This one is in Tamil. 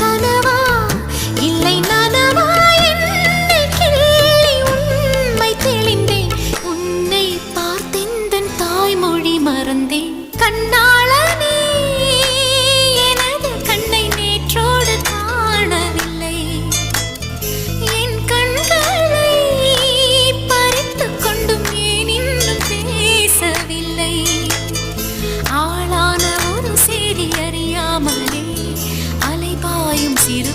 கனவா இல்லை நனவா என்னை கிள்ளி உண்மை தெளிந்தேன். உன்னை பார்த்தெந்தன் தாய்மொழி மறந்தேன். கண்ணாளனே எனது கண்ணை நேற்றோடு காணவில்லை. என் கண்களை பறித்துக் கொண்டும் ஏன் இன்னும் பேசவில்லை. ஆளான ஒரு செய்தி அறியாமலே அலைபாயும் சிறு